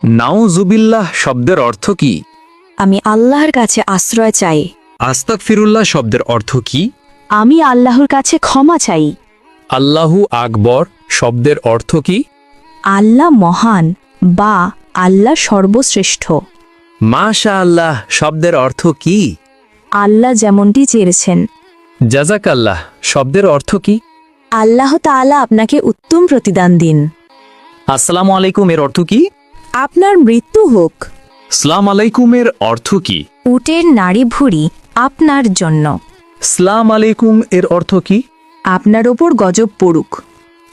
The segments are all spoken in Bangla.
নাউজুবিল্লাহ শব্দের অর্থ কি? আমি আল্লাহর কাছে আশ্রয় চাই। আস্তাগফিরুল্লাহ শব্দের অর্থ কি? আমি আল্লাহর কাছে ক্ষমা চাই। আল্লাহু আকবর শব্দের অর্থ কি? আল্লাহ মহান বা আল্লাহ সর্বশ্রেষ্ঠ। মাশাআল্লাহ শব্দের অর্থ কি? আল্লাহ যেমনটি চেয়েছেন। জাযাকাল্লাহ শব্দের অর্থ কি? আল্লাহ তাআলা আপনাকে উত্তম প্রতিদান দিন। আসসালামু আলাইকুম এর অর্থ কি? আপনার মৃত্যু হোক। সালাম আলাইকুমের অর্থ কি? উটের নাড়ি ভুঁড়ি আপনার জন্য। সালাম আলাইকুম এর অর্থ কি? আপনার ওপর গজব পড়ুক।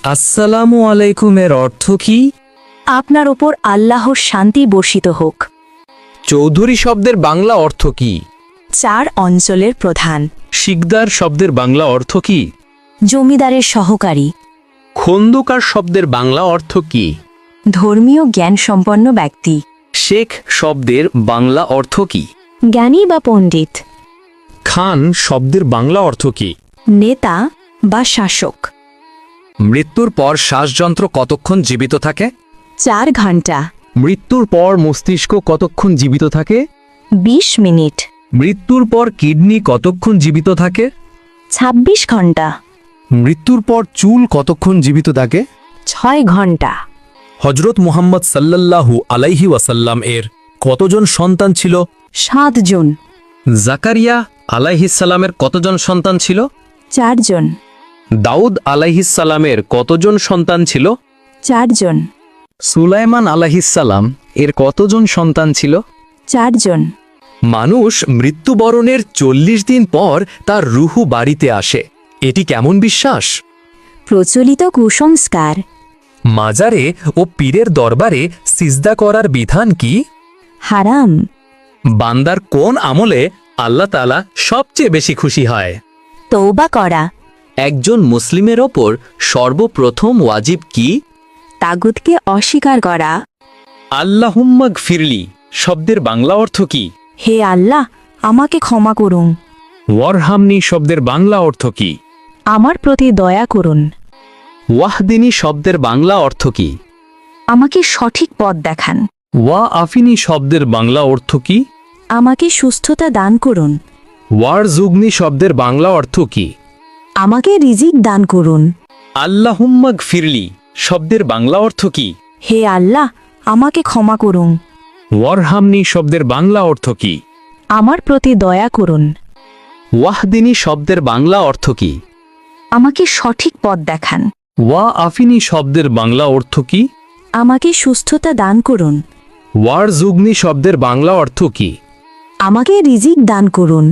আসসালামু আলাইকুম এর অর্থ কি? আপনার ওপর আল্লাহর শান্তি বর্ষিত হোক। চৌধুরী শব্দের বাংলা অর্থ কি? 4 অঞ্চলের প্রধান। শিকদার শব্দের বাংলা অর্থ কি? জমিদারের সহকারী। খন্দকার শব্দের বাংলা অর্থ কি? ধর্মীয় জ্ঞান সম্পন্ন ব্যক্তি। শেখ শব্দের বাংলা অর্থ কি? জ্ঞানী বা পণ্ডিত। খান শব্দের বাংলা অর্থ কি? নেতা বা শাসক। মৃত্যুর পর শ্বাসযন্ত্র কতক্ষণ জীবিত থাকে? 4 ঘন্টা। মৃত্যুর পর মস্তিষ্ক কতক্ষণ জীবিত থাকে? 20 মিনিট। মৃত্যুর পর কিডনি কতক্ষণ জীবিত থাকে? 26 ঘন্টা। মৃত্যুর পর চুল কতক্ষণ জীবিত থাকে? 6 ঘন্টা। হজরত মুহাম্মদ সাল্লাল্লাহু আলাইহি ওয়াসাল্লাম এর কতজন সন্তান ছিল? 7 জন। জাকারিয়া আলাইহিসসালামের কতজন সন্তান ছিল? 4 জন। দাউদ আলাইহিসসালামের কতজন সন্তান ছিল? 4 জন। সুলাইমান আলাইহিসসালাম এর কতজন সন্তান ছিল? 4 জন। মানুষ মৃত্যুবরণের 40 দিন পর তার রুহু বাড়িতে আসে, এটি কেমন বিশ্বাস? প্রচলিত কুসংস্কার। মাজারে ও পীরের দরবারে সিজদা করার বিধান কি? হারাম। বান্দার কোন আমলে আল্লাহ তাআলা সবচেয়ে বেশি খুশি হয়? তওবা করা। একজন মুসলিমের ওপর সর্বপ্রথম ওয়াজিব কি? তাগুতকে অস্বীকার করা। আল্লাহুম্মা গফিরলি শব্দের বাংলা অর্থ কি? হে আল্লাহ, আমাকে ক্ষমা করুন। ওয়ারহামনি শব্দের বাংলা অর্থ কি? আমার প্রতি দয়া করুন। ওয়াহদিনী শব্দের বাংলা অর্থ কি? আমাকে সঠিক পথ দেখান। ওয়া আফিনী শব্দের বাংলা অর্থ কি? আমাকে সুস্থতা দান করুন। ওয়ারজুগনি শব্দের বাংলা অর্থ কি? আমাকে রিজিক দান করুন। আল্লাহুম্মা গফিরলি শব্দের বাংলা অর্থ কি? হে আল্লাহ, আমাকে ক্ষমা করুন। ওয়ারহামনি শব্দের বাংলা অর্থ কি? আমার প্রতি দয়া করুন। ওয়াহদিনী শব্দের বাংলা অর্থ কি? আমাকে সঠিক পথ দেখান। ওয়া আফিনী শব্দের বাংলা অর্থ কি? আমাকে সুস্থতা দান করুন। ওয়ারজুগনি শব্দের বাংলা অর্থ কি? আমাকে রিজিক দান করুন।